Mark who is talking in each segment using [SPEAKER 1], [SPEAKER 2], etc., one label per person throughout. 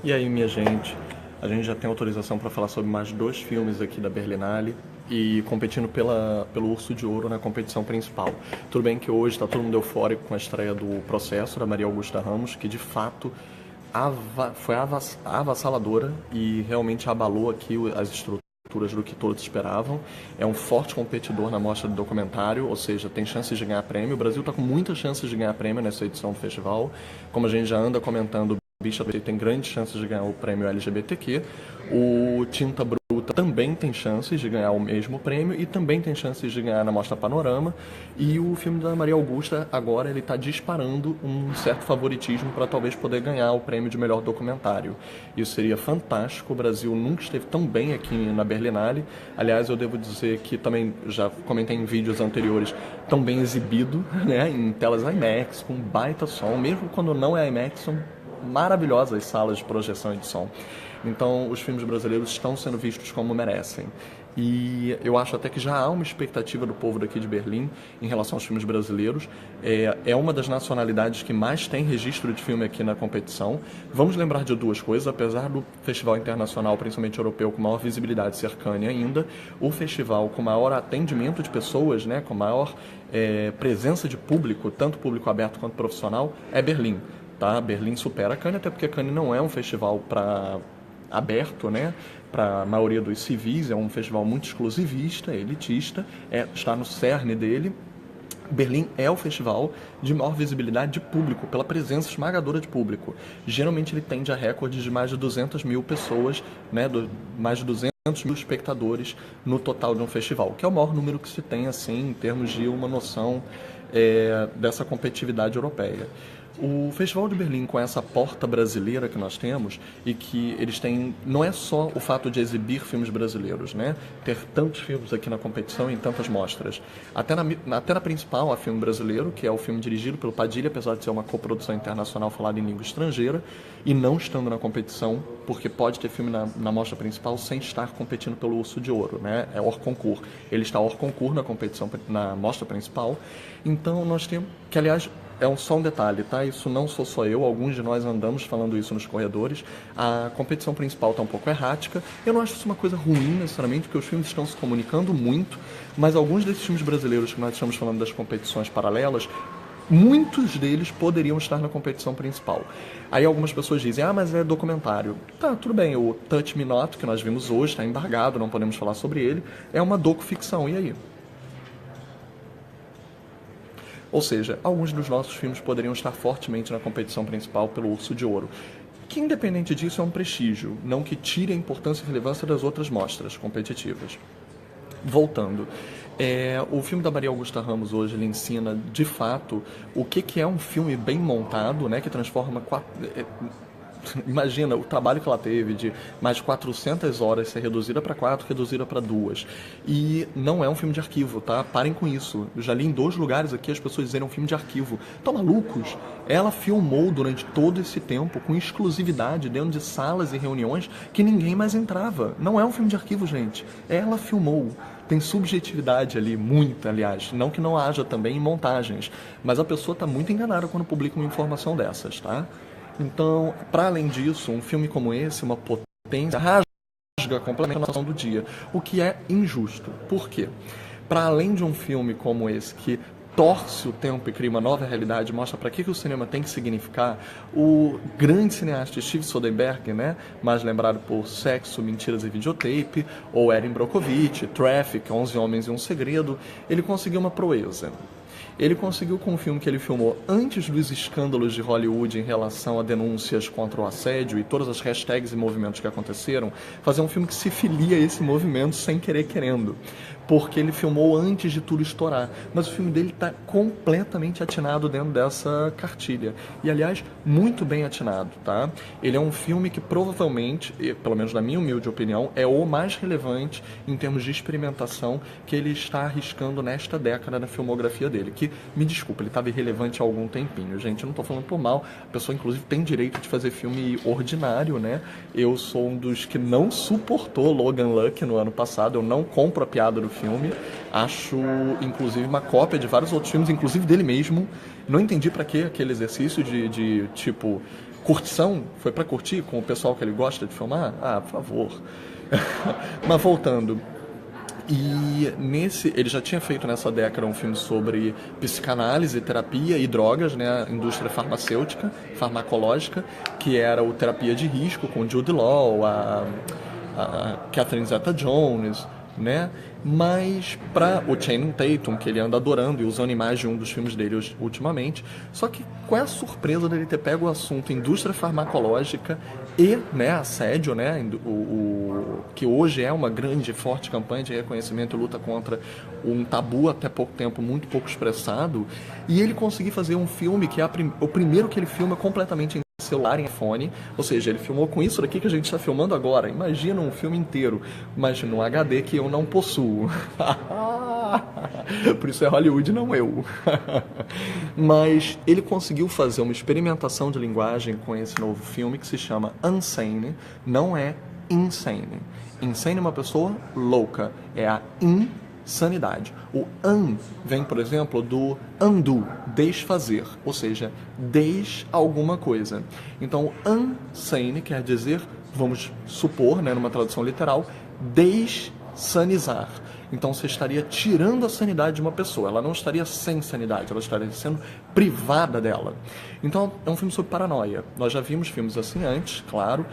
[SPEAKER 1] E aí, minha gente, a gente já tem autorização para falar sobre mais 2 filmes aqui da Berlinale e competindo pelo Urso de Ouro na competição principal. Tudo bem que hoje está todo mundo eufórico com a estreia do Processo, da Maria Augusta Ramos, que de fato foi avassaladora e realmente abalou aqui as estruturas do que todos esperavam. É um forte competidor na mostra do documentário, ou seja, tem chances de ganhar prêmio. O Brasil está com muitas chances de ganhar prêmio nessa edição do festival. Como a gente já anda comentando, Bicha tem grandes chances de ganhar o prêmio LGBTQ. O Tinta Bruta também tem chances de ganhar o mesmo prêmio e também tem chances de ganhar na Mostra Panorama. E o filme da Maria Augusta agora ele está disparando um certo favoritismo para talvez poder ganhar o prêmio de melhor documentário. Isso seria fantástico. O Brasil nunca esteve tão bem aqui na Berlinale. Aliás, eu devo dizer que também já comentei em vídeos anteriores, tão bem exibido, né, em telas IMAX, com baita som, mesmo quando não é IMAX, são maravilhosas salas de projeção e de som. Então, os filmes brasileiros estão sendo vistos como merecem. E eu acho até que já há uma expectativa do povo daqui de Berlim em relação aos filmes brasileiros. É uma das nacionalidades que mais tem registro de filme aqui na competição. Vamos lembrar de 2 coisas. Apesar do festival internacional, principalmente europeu, com maior visibilidade ser Cannes ainda, o festival com maior atendimento de pessoas, né, com maior presença de público, tanto público aberto quanto profissional, é Berlim. Tá? Berlim supera Cannes, até porque Cannes não é um festival aberto, né, para a maioria dos civis, é um festival muito exclusivista, elitista, está no cerne dele. Berlim é o festival de maior visibilidade de público, pela presença esmagadora de público. Geralmente ele tende a recordes de mais de 200 mil pessoas, né, mais de 200 mil espectadores no total de um festival, que é o maior número que se tem assim, em termos de uma noção dessa competitividade europeia. O Festival de Berlim, com essa porta brasileira que nós temos, e que eles têm, não é só o fato de exibir filmes brasileiros, né? Ter tantos filmes aqui na competição e em tantas mostras. Até na principal, há filme brasileiro, que é o filme dirigido pelo Padilha, apesar de ser uma coprodução internacional falada em língua estrangeira, e não estando na competição, porque pode ter filme na mostra principal sem estar competindo pelo Urso de Ouro, né? É hors concours. Ele está hors concours na competição, na mostra principal. Então nós temos, que aliás só um detalhe, tá? Isso não sou só eu, alguns de nós andamos falando isso nos corredores. A competição principal está um pouco errática. Eu não acho isso uma coisa ruim, necessariamente, porque os filmes estão se comunicando muito, mas alguns desses filmes brasileiros que nós estamos falando das competições paralelas, muitos deles poderiam estar na competição principal. Aí algumas pessoas dizem, mas é documentário. Tá, tudo bem, o Touch Me Not, que nós vimos hoje, está embargado, não podemos falar sobre ele, é uma docuficção, e aí? Ou seja, alguns dos nossos filmes poderiam estar fortemente na competição principal pelo Urso de Ouro, que independente disso é um prestígio, não que tire a importância e relevância das outras mostras competitivas. Voltando, o filme da Maria Augusta Ramos hoje, ele ensina de fato o que é um filme bem montado, né, que transforma imagina o trabalho que ela teve de mais de 400 horas ser reduzida para 4, reduzida para 2. E não é um filme de arquivo, tá? Parem com isso. Eu já li em 2 lugares aqui as pessoas dizendo um filme de arquivo. Estão malucos? Ela filmou durante todo esse tempo com exclusividade dentro de salas e reuniões que ninguém mais entrava. Não é um filme de arquivo, gente. Ela filmou. Tem subjetividade ali, muita, aliás. Não que não haja também em montagens. Mas a pessoa está muito enganada quando publica uma informação dessas, tá? Então, para além disso, um filme como esse, uma potência, rasga completamente a noção do dia, o que é injusto. Por quê? Para além de um filme como esse, que torce o tempo e cria uma nova realidade, mostra para que o cinema tem que significar, o grande cineasta Steve Soderbergh, né, mais lembrado por Sexo, Mentiras e Videotape, ou Erin Brockovich, Traffic, 11 Homens e um Segredo, ele conseguiu uma proeza. Ele conseguiu, com um filme que ele filmou antes dos escândalos de Hollywood em relação a denúncias contra o assédio e todas as hashtags e movimentos que aconteceram, fazer um filme que se filia a esse movimento sem querer querendo. Porque ele filmou antes de tudo estourar. Mas o filme dele está completamente atinado dentro dessa cartilha. E, aliás, muito bem atinado, tá? Ele é um filme que provavelmente, pelo menos na minha humilde opinião, é o mais relevante em termos de experimentação que ele está arriscando nesta década na filmografia dele. Que, me desculpa, ele estava irrelevante há algum tempinho, gente. Eu não estou falando por mal. A pessoa, inclusive, tem direito de fazer filme ordinário, né? Eu sou um dos que não suportou Logan Lucky no ano passado. Eu não compro a piada do filme. Acho, inclusive, uma cópia de vários outros filmes, inclusive dele mesmo. Não entendi pra que aquele exercício de tipo, Curtição? Foi pra curtir com o pessoal que ele gosta de filmar? Ah, por favor. Mas voltando. E ele já tinha feito nessa década um filme sobre psicanálise, terapia e drogas, né, a indústria farmacêutica, farmacológica, que era o Terapia de Risco, com Jude Law, a Catherine Zeta-Jones, né? Mas para o Channing Tatum, que ele anda adorando e usando imagens de um dos filmes dele ultimamente. Só que qual é a surpresa dele ter pego o assunto indústria farmacológica e, né, assédio, né, que hoje é uma grande e forte campanha de reconhecimento e luta contra um tabu até pouco tempo muito pouco expressado, e ele conseguir fazer um filme que é o primeiro que ele filma completamente em celular, em iPhone, ou seja, ele filmou com isso daqui que a gente está filmando agora. Imagina um filme inteiro, mas no HD que eu não possuo. Por isso é Hollywood, não eu. Mas ele conseguiu fazer uma experimentação de linguagem com esse novo filme que se chama Unsane, não é Insane. Insane é uma pessoa louca, é a insanidade. O vem, por exemplo, do undo, desfazer, ou seja, alguma coisa. Então, unsane quer dizer, vamos supor, né, numa tradução literal, sanizar. Então você estaria tirando a sanidade de uma pessoa. Ela não estaria sem sanidade, ela estaria sendo privada dela. Então é um filme sobre paranoia. Nós já vimos filmes assim antes, claro.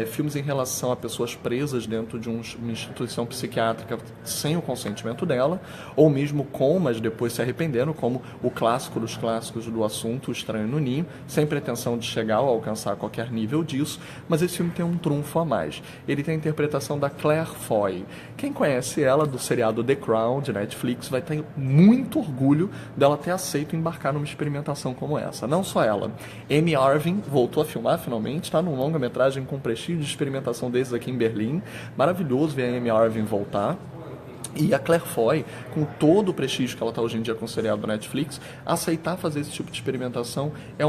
[SPEAKER 1] Filmes em relação a pessoas presas dentro de uma instituição psiquiátrica sem o consentimento dela, ou mesmo com, mas depois se arrependendo, como o clássico dos clássicos do assunto, O Estranho no Ninho, sem pretensão de chegar ou alcançar qualquer nível disso. Mas esse filme tem um trunfo a mais. Ele tem a interpretação da Claire Foy. Quem conhece ela do seriado The Crown, de Netflix, vai ter muito orgulho dela ter aceito embarcar numa experimentação como essa. Não só ela. Amy Irving voltou a filmar finalmente, está num longa-metragem com prestígio de experimentação desses aqui em Berlim. Maravilhoso ver a Amy Irving voltar. E a Claire Foy, com todo o prestígio que ela está hoje em dia com o seriado da Netflix, aceitar fazer esse tipo de experimentação é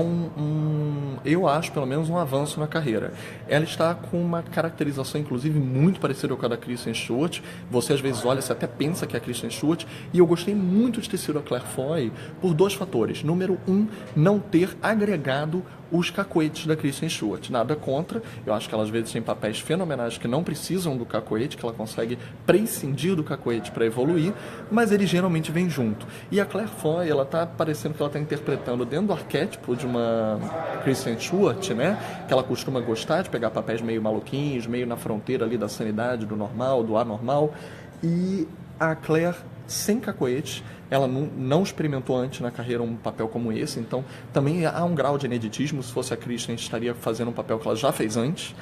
[SPEAKER 1] eu acho, pelo menos, um avanço na carreira. Ela está com uma caracterização, inclusive, muito parecida com a da Kristen Stewart. Você, às vezes, olha, você até pensa que é a Kristen Stewart. E eu gostei muito de ter sido a Claire Foy por 2 fatores. Número 1, não ter agregado os cacoetes da Kristen Stewart. Nada contra, eu acho que ela às vezes tem papéis fenomenais que não precisam do cacoete, que ela consegue prescindir do cacoete para evoluir, mas ele geralmente vem junto. E a Claire Foy, ela tá parecendo que ela tá interpretando dentro do arquétipo de uma Kristen Stewart, né? Que ela costuma gostar de pegar papéis meio maluquinhos, meio na fronteira ali da sanidade, do normal, do anormal. E a Claire, sem cacoete, ela não experimentou antes na carreira um papel como esse, então também há um grau de ineditismo. Se fosse a Kristen, estaria fazendo um papel que ela já fez antes.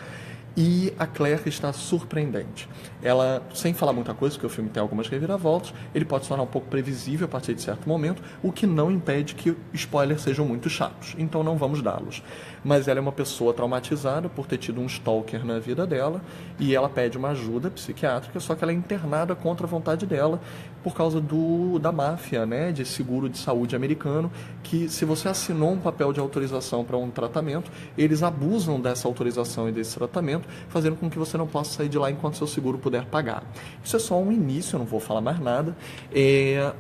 [SPEAKER 1] E a Claire está surpreendente. Ela, sem falar muita coisa, porque o filme tem algumas reviravoltas, ele pode se tornar um pouco previsível a partir de certo momento, o que não impede que spoilers sejam muito chatos. Então não vamos dá-los. Mas ela é uma pessoa traumatizada por ter tido um stalker na vida dela, e ela pede uma ajuda psiquiátrica, só que ela é internada contra a vontade dela por causa da máfia, né, de seguro de saúde americano, que se você assinou um papel de autorização para um tratamento, eles abusam dessa autorização e desse tratamento, fazendo com que você não possa sair de lá enquanto seu seguro puder pagar. Isso é só um início, eu não vou falar mais nada.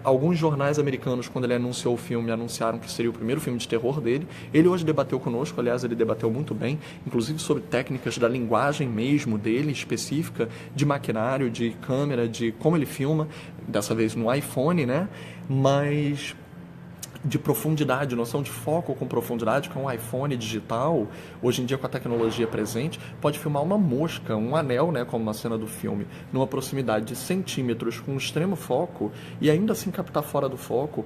[SPEAKER 1] Alguns jornais americanos, quando ele anunciou o filme, anunciaram que seria o primeiro filme de terror dele. Ele hoje debateu conosco, aliás, ele debateu muito bem, inclusive sobre técnicas da linguagem mesmo dele, específica, de maquinário, de câmera, de como ele filma, dessa vez no iPhone, né? Mas de profundidade, noção de foco com profundidade, com um iPhone digital, hoje em dia com a tecnologia presente, pode filmar uma mosca, um anel, né, como uma cena do filme, numa proximidade de centímetros com um extremo foco, e ainda assim captar fora do foco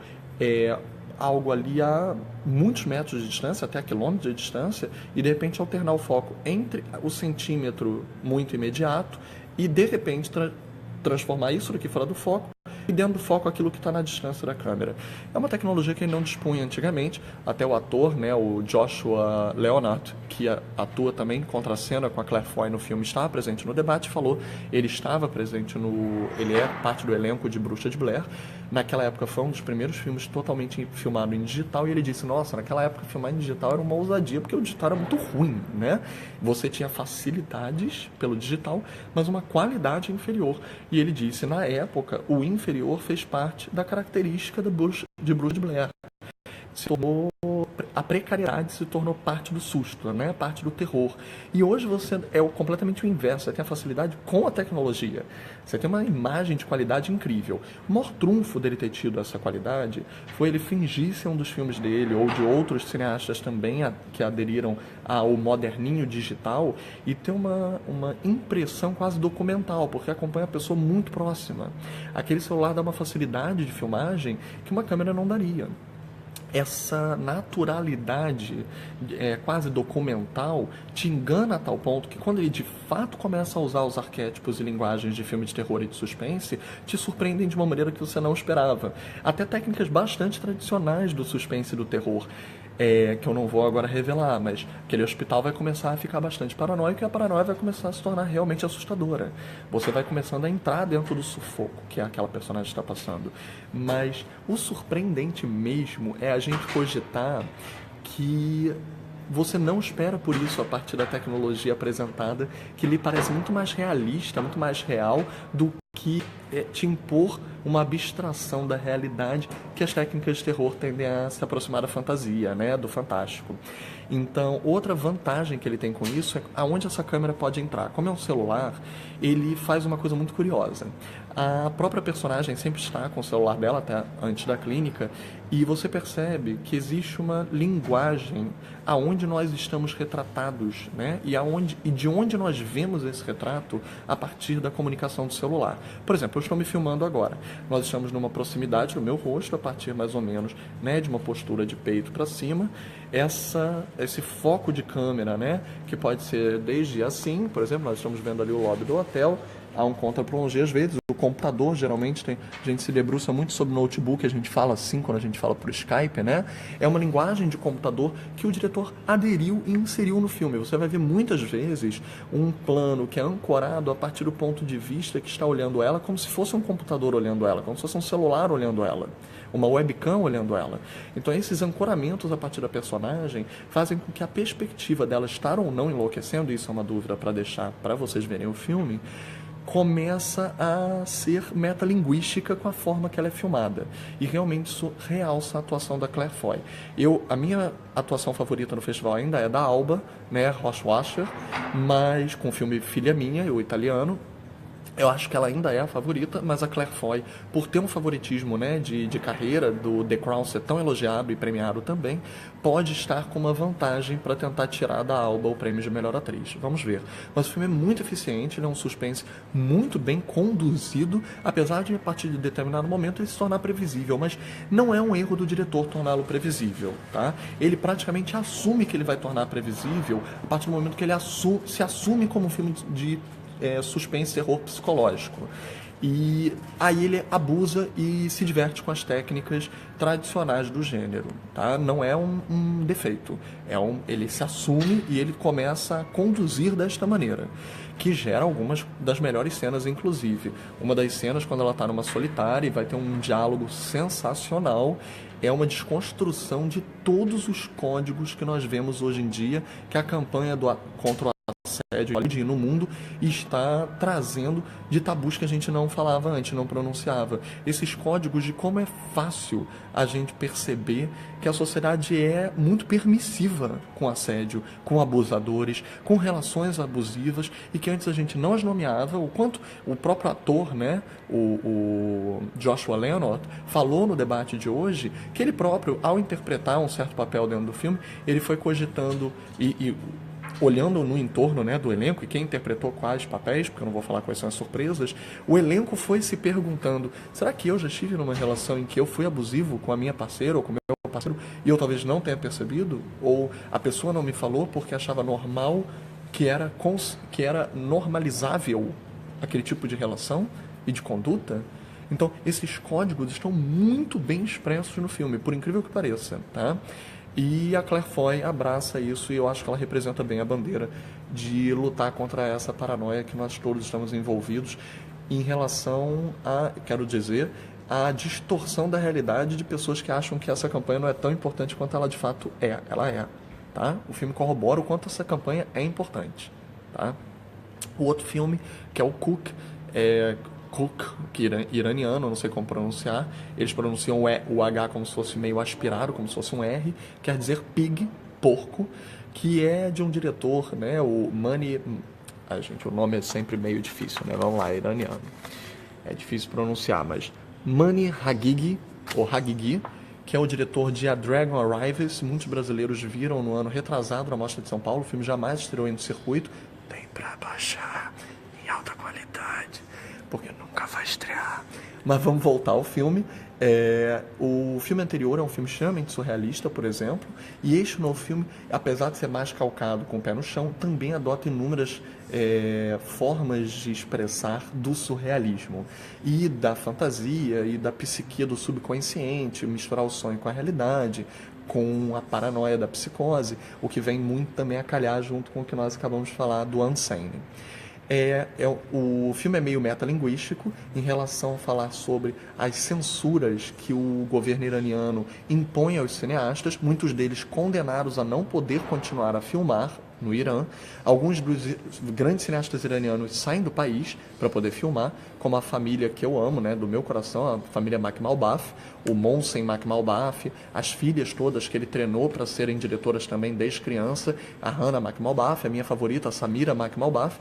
[SPEAKER 1] algo ali a muitos metros de distância, até a quilômetros de distância, e de repente alternar o foco entre o centímetro muito imediato e de repente transformar isso daqui fora do foco e dentro do foco aquilo que está na distância da câmera. É uma tecnologia que ele não dispunha antigamente. Até o ator, né, o Joshua Leonard, que atua também contra a cena com a Claire Foy no filme, estava presente no debate, falou, ele estava presente ele é parte do elenco de Bruxa de Blair. Naquela época foi um dos primeiros filmes totalmente filmado em digital, e ele disse, nossa, naquela época filmar em digital era uma ousadia, porque o digital era muito ruim, né? Você tinha facilidades pelo digital, mas uma qualidade inferior. E ele disse, na época, o inferior fez parte da característica de Bruxa de Blair. Se tornou a precariedade se tornou parte do susto, né? Parte do terror. E hoje você é completamente o inverso, você tem a facilidade com a tecnologia. Você tem uma imagem de qualidade incrível. O maior trunfo dele ter tido essa qualidade foi ele fingir ser um dos filmes dele, ou de outros cineastas também que aderiram ao moderninho digital, e ter uma impressão quase documental, porque acompanha a pessoa muito próxima. Aquele celular dá uma facilidade de filmagem que uma câmera não daria. Essa naturalidade quase documental te engana a tal ponto que quando ele de fato começa a usar os arquétipos e linguagens de filme de terror e de suspense, te surpreendem de uma maneira que você não esperava. Até técnicas bastante tradicionais do suspense e do terror. Que eu não vou agora revelar, mas aquele hospital vai começar a ficar bastante paranoico e a paranoia vai começar a se tornar realmente assustadora. Você vai começando a entrar dentro do sufoco que aquela personagem está passando. Mas o surpreendente mesmo é a gente cogitar que você não espera por isso a partir da tecnologia apresentada, que lhe parece muito mais realista, muito mais real do que te impor uma abstração da realidade que as técnicas de terror tendem a se aproximar da fantasia, né, do fantástico. Então, outra vantagem que ele tem com isso é aonde essa câmera pode entrar. Como é um celular, ele faz uma coisa muito curiosa. A própria personagem sempre está com o celular dela até antes da clínica, e você percebe que existe uma linguagem aonde nós estamos retratados, né? E de onde nós vemos esse retrato a partir da comunicação do celular. Por exemplo, eu estou me filmando agora. Nós estamos numa proximidade do meu rosto, a partir mais ou menos, né, de uma postura de peito para cima. Esse foco de câmera, né, que pode ser desde assim, por exemplo, nós estamos vendo ali o lobby do hotel, há um contra-plongé às vezes, o computador geralmente a gente se debruça muito sobre o notebook, a gente fala assim quando a gente fala por Skype, né? É uma linguagem de computador que o diretor aderiu e inseriu no filme. Você vai ver muitas vezes um plano que é ancorado a partir do ponto de vista que está olhando ela como se fosse um computador olhando ela, como se fosse um celular olhando ela, uma webcam olhando ela. Então esses ancoramentos a partir da personagem fazem com que a perspectiva dela estar ou não enlouquecendo, isso é uma dúvida para deixar para vocês verem o filme, começa a ser metalinguística com a forma que ela é filmada. E realmente isso realça a atuação da Claire Foy. A minha atuação favorita no festival ainda é da Alba, né, Rochwasser, mas com o filme Filha Minha, o italiano, eu acho que ela ainda é a favorita, mas a Claire Foy, por ter um favoritismo, né, de carreira, do The Crown ser tão elogiado e premiado também, pode estar com uma vantagem para tentar tirar da Alba o prêmio de melhor atriz. Vamos ver. Mas o filme é muito eficiente, ele é um suspense muito bem conduzido, apesar de, a partir de determinado momento, ele se tornar previsível, mas não é um erro do diretor torná-lo previsível, tá? Ele praticamente assume que ele vai tornar previsível a partir do momento que ele se assume como um filme de suspense, terror psicológico. E aí ele abusa e se diverte com as técnicas tradicionais do gênero, tá? Não é um defeito, ele se assume e ele começa a conduzir desta maneira, que gera algumas das melhores cenas, inclusive. Uma das cenas, quando ela está numa solitária e vai ter um diálogo sensacional, é uma desconstrução de todos os códigos que nós vemos hoje em dia, que a campanha contra o assédio no mundo está trazendo de tabus que a gente não falava antes, não pronunciava. Esses códigos de como é fácil a gente perceber que a sociedade é muito permissiva com assédio, com abusadores, com relações abusivas, e que antes a gente não as nomeava, o quanto o próprio ator, né, o Joshua Leonard, falou no debate de hoje, que ele próprio, ao interpretar um certo papel dentro do filme, ele foi cogitando e olhando no entorno, né, do elenco, e quem interpretou quais papéis, porque eu não vou falar quais são as surpresas, o elenco foi se perguntando, será que eu já estive numa relação em que eu fui abusivo com a minha parceira ou com o meu parceiro e eu talvez não tenha percebido? Ou a pessoa não me falou porque achava normal, que era normalizável aquele tipo de relação e de conduta? Então, esses códigos estão muito bem expressos no filme, por incrível que pareça, tá? E a Claire Foy abraça isso, e eu acho que ela representa bem a bandeira de lutar contra essa paranoia que nós todos estamos envolvidos em relação quero dizer, a distorção da realidade de pessoas que acham que essa campanha não é tão importante quanto ela de fato é. Ela é, tá? O filme corrobora o quanto essa campanha é importante, tá? O outro filme, que é o Cook, Cook, que iraniano, não sei como pronunciar. Eles pronunciam o H como se fosse meio aspirado, como se fosse um R. Quer dizer pig, porco, que é de um diretor, né? O Mani... gente, o nome é sempre meio difícil, né? Vamos lá, iraniano. É difícil pronunciar, mas Mani Hagigi, ou Hagigi, que é o diretor de A Dragon Arrives. Muitos brasileiros viram no ano retrasado na Mostra de São Paulo. O filme jamais estreou no circuito. Tem pra baixar em alta qualidade, porque nunca vai estrear. Mas vamos voltar ao filme. O filme anterior é um filme extremamente surrealista, por exemplo, e este novo filme, apesar de ser mais calcado com o pé no chão, também adota inúmeras formas de expressar do surrealismo e da fantasia e da psique do subconsciente, misturar o sonho com a realidade, com a paranoia da psicose, o que vem muito também a calhar junto com o que nós acabamos de falar do Unsane. O filme é meio metalinguístico em relação a falar sobre as censuras que o governo iraniano impõe aos cineastas, muitos deles condenados a não poder continuar a filmar no Irã. Alguns dos grandes cineastas iranianos saem do país para poder filmar, como a família que eu amo, né, do meu coração, a família Makhmalbaf, o Mohsen Makhmalbaf, as filhas todas que ele treinou para serem diretoras também desde criança, a Hannah Makhmalbaf, a minha favorita, a Samira Makhmalbaf.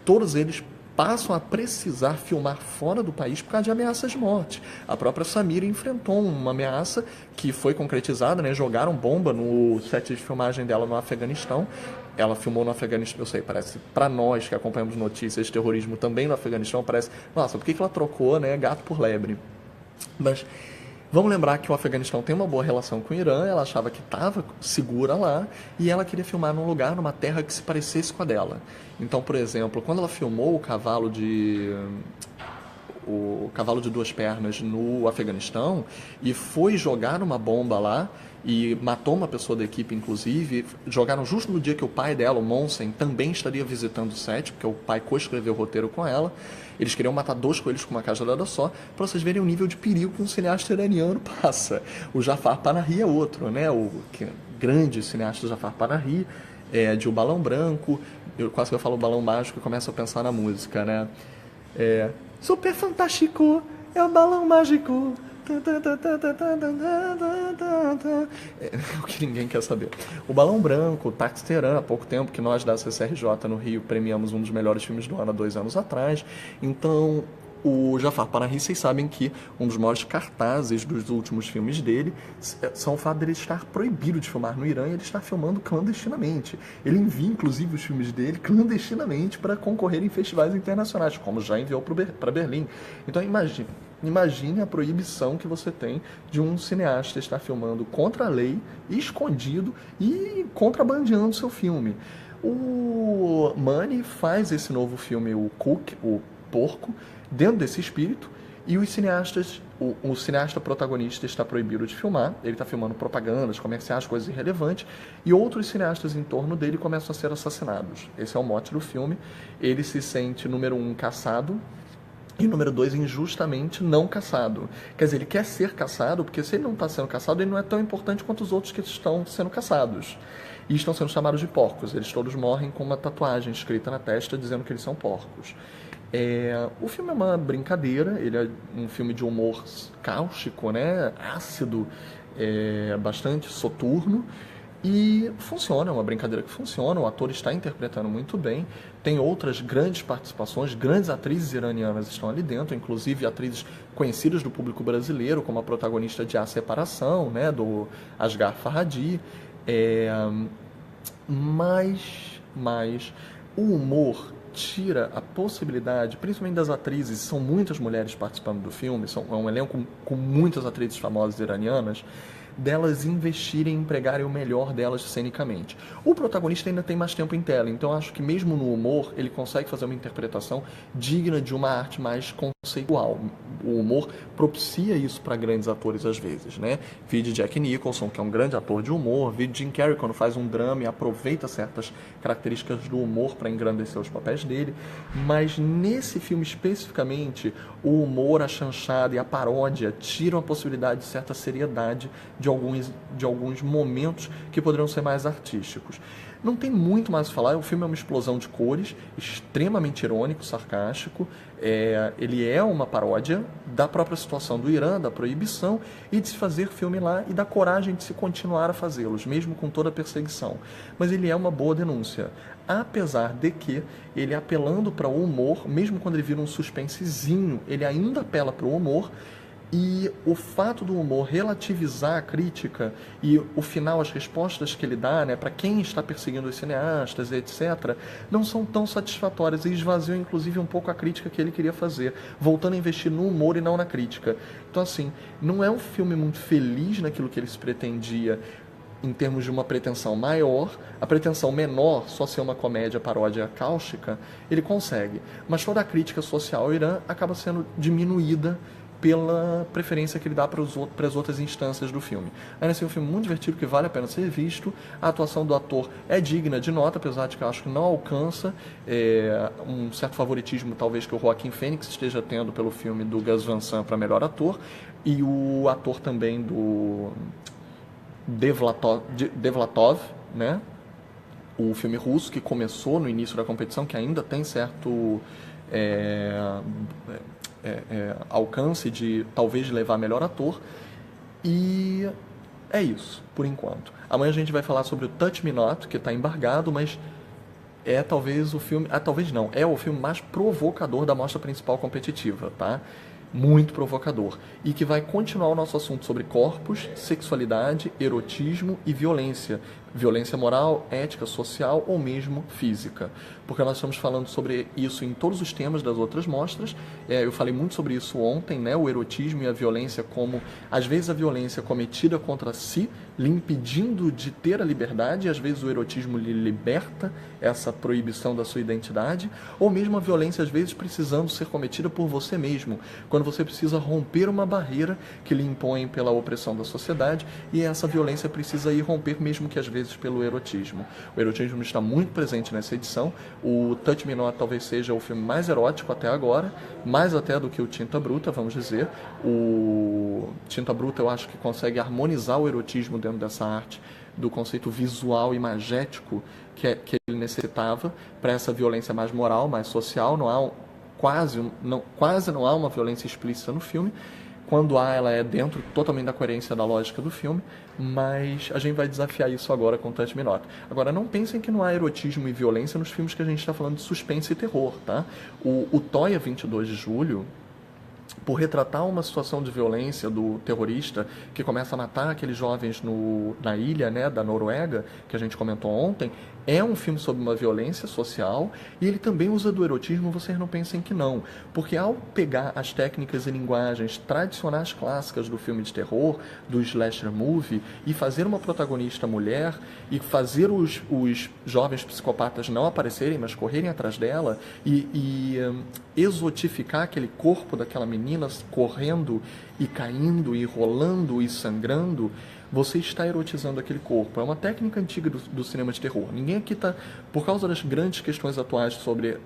[SPEAKER 1] Todos eles passam a precisar filmar fora do país por causa de ameaças de morte. A própria Samira enfrentou uma ameaça que foi concretizada, né? Jogaram bomba no set de filmagem dela no Afeganistão. Ela filmou no Afeganistão, eu sei, parece, para nós que acompanhamos notícias de terrorismo também no Afeganistão, parece, nossa, por que ela trocou, né, gato por lebre? Mas vamos lembrar que o Afeganistão tem uma boa relação com o Irã, ela achava que estava segura lá e ela queria filmar num lugar, numa terra que se parecesse com a dela. Então, por exemplo, quando ela filmou o cavalo de duas pernas no Afeganistão e foi jogar uma bomba lá e matou uma pessoa da equipe, inclusive, jogaram justo no dia que o pai dela, o Mohsen, também estaria visitando o set, porque o pai coescreveu o roteiro com ela. Eles queriam matar 2 coelhos com uma cajadada só, para vocês verem o nível de perigo que um cineasta iraniano passa. O Jafar Panahi é outro, né? O grande cineasta Jafar Panahi, de O Balão Branco. Quase que eu falo Balão Mágico e começo a pensar na música, né? Super fantástico, é o balão mágico. O que ninguém quer saber. O Balão Branco, o Taxi Teherã, há pouco tempo que nós da CCRJ no Rio premiamos um dos melhores filmes do ano há 2 anos atrás. Então, o Jafar Panahi, vocês sabem que um dos maiores cartazes dos últimos filmes dele são o fato dele estar proibido de filmar no Irã e ele estar filmando clandestinamente. Ele envia, inclusive, os filmes dele clandestinamente para concorrer em festivais internacionais, como já enviou para Berlim. Então, imagine a proibição que você tem de um cineasta estar filmando contra a lei, escondido e contrabandeando seu filme. O Mani faz esse novo filme, o Cook, o Porco, dentro desse espírito, e os cineastas, o cineasta protagonista está proibido de filmar, ele está filmando propagandas, comerciais, coisas irrelevantes, e outros cineastas em torno dele começam a ser assassinados. Esse é o mote do filme. Ele se sente, número 1, caçado, e número 2, injustamente não caçado. Quer dizer, ele quer ser caçado, porque se ele não está sendo caçado, ele não é tão importante quanto os outros que estão sendo caçados. E estão sendo chamados de porcos. Eles todos morrem com uma tatuagem escrita na testa dizendo que eles são porcos. O filme é uma brincadeira, ele é um filme de humor cáustico, né? Ácido, bastante soturno. E funciona, é uma brincadeira que funciona, o ator está interpretando muito bem, tem outras grandes participações, grandes atrizes iranianas estão ali dentro, inclusive atrizes conhecidas do público brasileiro, como a protagonista de A Separação, né, do Asghar Farhadi. Mas o humor tira a possibilidade, principalmente das atrizes, são muitas mulheres participando do filme, é um elenco com muitas atrizes famosas iranianas, delas investirem e empregarem o melhor delas cenicamente. O protagonista ainda tem mais tempo em tela, então acho que mesmo no humor ele consegue fazer uma interpretação digna de uma arte mais conceitual. O humor propicia isso para grandes atores às vezes, né? Vide Jack Nicholson, que é um grande ator de humor, vide Jim Carrey quando faz um drama e aproveita certas características do humor para engrandecer os papéis dele, mas nesse filme especificamente, o humor, a chanchada e a paródia tiram a possibilidade de certa seriedade de alguns momentos que poderiam ser mais artísticos. Não tem muito mais a falar, o filme é uma explosão de cores, extremamente irônico, sarcástico, ele é uma paródia da própria situação do Irã, da proibição, e de se fazer filme lá, e da coragem de se continuar a fazê-los, mesmo com toda a perseguição. Mas ele é uma boa denúncia, apesar de que ele apelando para o humor, mesmo quando ele vira um suspensezinho, ele ainda apela para o humor, e o fato do humor relativizar a crítica e o final, as respostas que ele dá, né, para quem está perseguindo os cineastas, etc., não são tão satisfatórias e esvaziam inclusive um pouco a crítica que ele queria fazer, voltando a investir no humor e não na crítica. Então, assim, não é um filme muito feliz naquilo que ele se pretendia em termos de uma pretensão maior. A pretensão menor, só ser uma comédia paródia cáustica, ele consegue. Mas toda a crítica social ao Irã acaba sendo diminuída pela preferência que ele dá para as outras instâncias do filme. Ainda assim, é um filme muito divertido que vale a pena ser visto. A atuação do ator é digna de nota, apesar de que eu acho que não alcança um certo favoritismo, talvez, que o Joaquin Phoenix esteja tendo pelo filme do Gus Van Sant para melhor ator, e o ator também do Devlatov, né? O filme russo que começou no início da competição, que ainda tem certo alcance de talvez levar melhor ator. E é isso, por enquanto. Amanhã a gente vai falar sobre o Touch Me Not, que está embargado, mas é talvez o filme... talvez não, é o filme mais provocador da mostra principal competitiva, tá? Muito provocador. E que vai continuar o nosso assunto sobre corpos, sexualidade, erotismo e violência. Violência moral, ética, social ou mesmo física. Porque nós estamos falando sobre isso em todos os temas das outras mostras. Eu falei muito sobre isso ontem, né? O erotismo e a violência, como às vezes a violência cometida contra si, lhe impedindo de ter a liberdade, e às vezes o erotismo lhe liberta essa proibição da sua identidade, ou mesmo a violência às vezes precisando ser cometida por você mesmo, quando você precisa romper uma barreira que lhe impõe pela opressão da sociedade, e essa violência precisa ir romper mesmo que às vezes pelo erotismo. O erotismo está muito presente nessa edição. O Touch Me Not talvez seja o filme mais erótico até agora, mais até do que o Tinta Bruta, vamos dizer. O Tinta Bruta eu acho que consegue harmonizar o erotismo dentro dessa arte, do conceito visual e magético que ele necessitava para essa violência mais moral, mais social. Quase não há uma violência explícita no filme. Quando há, ela é dentro totalmente da coerência da lógica do filme, mas a gente vai desafiar isso agora com Touch Me Not. Agora, não pensem que não há erotismo e violência nos filmes que a gente está falando de suspense e terror, tá? O Toia 22 de julho, por retratar uma situação de violência do terrorista que começa a matar aqueles jovens na ilha, né, da Noruega, que a gente comentou ontem, é um filme sobre uma violência social, e ele também usa do erotismo, vocês não pensem que não. Porque ao pegar as técnicas e linguagens tradicionais clássicas do filme de terror, do slasher movie, e fazer uma protagonista mulher, e fazer os jovens psicopatas não aparecerem, mas correrem atrás dela, e exotificar aquele corpo daquela menina correndo e caindo e rolando e sangrando, você está erotizando aquele corpo. É uma técnica antiga do cinema de terror. Ninguém aqui está, por causa das grandes questões atuais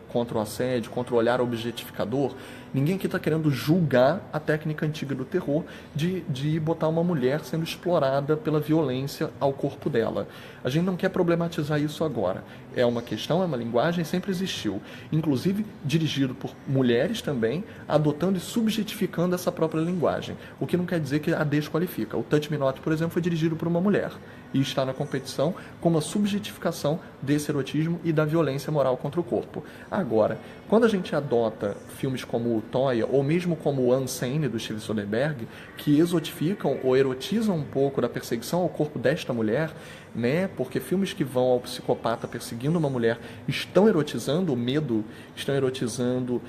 [SPEAKER 1] contra o assédio, contra o olhar objetificador, ninguém aqui está querendo julgar a técnica antiga do terror de botar uma mulher sendo explorada pela violência ao corpo dela. A gente não quer problematizar isso agora. É uma questão, é uma linguagem, sempre existiu. Inclusive dirigido por mulheres também, adotando e subjetificando essa própria linguagem. O que não quer dizer que a desqualifica. O Touch Me Not, por exemplo, foi dirigido por uma mulher e está na competição como a subjetificação desse erotismo e da violência moral contra o corpo. Agora, quando a gente adota filmes como o Toia, ou mesmo como o Unsane, do Steven Soderbergh, que exotificam ou erotizam um pouco da perseguição ao corpo desta mulher, né? Porque filmes que vão ao psicopata perseguindo uma mulher estão erotizando o medo, estão erotizando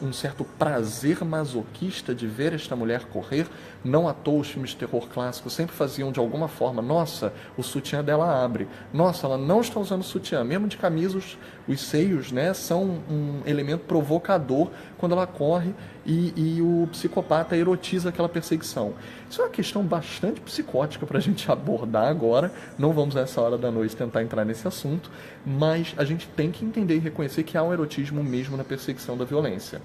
[SPEAKER 1] um certo prazer masoquista de ver esta mulher correr. Não à toa os filmes de terror clássicos sempre faziam de alguma forma: nossa, o sutiã dela abre, nossa, ela não está usando sutiã, mesmo de camisa os seios, né, são um elemento provocador quando ela corre, e o psicopata erotiza aquela perseguição. Isso é uma questão bastante psicótica para a gente abordar agora. Não vamos nessa hora da noite tentar entrar nesse assunto, mas a gente tem que entender e reconhecer que há um erotismo mesmo na perseguição da violência.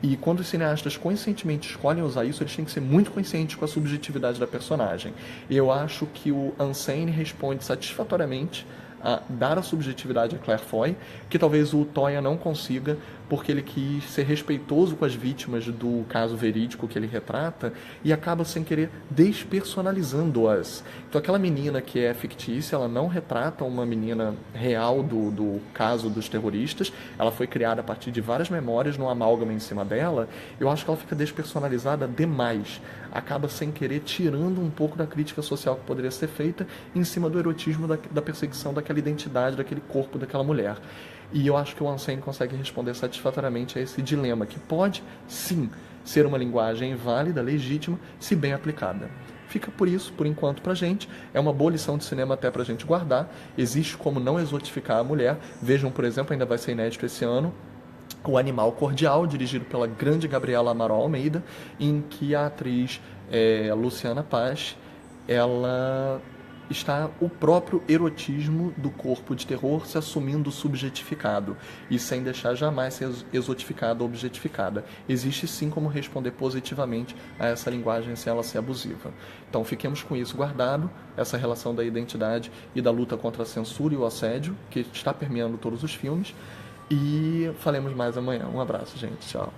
[SPEAKER 1] E quando os cineastas conscientemente escolhem usar isso, eles têm que ser muito conscientes com a subjetividade da personagem. E eu acho que o Unsane responde satisfatoriamente a dar a subjetividade a Claire Foy, que talvez o Toya não consiga, porque ele quis ser respeitoso com as vítimas do caso verídico que ele retrata e acaba sem querer despersonalizando-as. Então aquela menina que é fictícia, ela não retrata uma menina real do caso dos terroristas, ela foi criada a partir de várias memórias, num amálgama em cima dela. Eu acho que ela fica despersonalizada demais, acaba sem querer tirando um pouco da crítica social que poderia ser feita em cima do erotismo da perseguição daquela identidade, daquele corpo, daquela mulher. E eu acho que o Ansem consegue responder satisfatoriamente a esse dilema, que pode, sim, ser uma linguagem válida, legítima, se bem aplicada. Fica por isso, por enquanto, pra gente. É uma boa lição de cinema até pra gente guardar. Existe como não exotificar a mulher. Vejam, por exemplo, ainda vai ser inédito esse ano, O Animal Cordial, dirigido pela grande Gabriela Amaral Almeida, em que a atriz Luciana Paz, ela está o próprio erotismo do corpo de terror se assumindo subjetificado e sem deixar jamais ser exotificada ou objetificada. Existe sim como responder positivamente a essa linguagem sem ela ser abusiva. Então fiquemos com isso guardado, essa relação da identidade e da luta contra a censura e o assédio que está permeando todos os filmes, e falemos mais amanhã. Um abraço, gente. Tchau.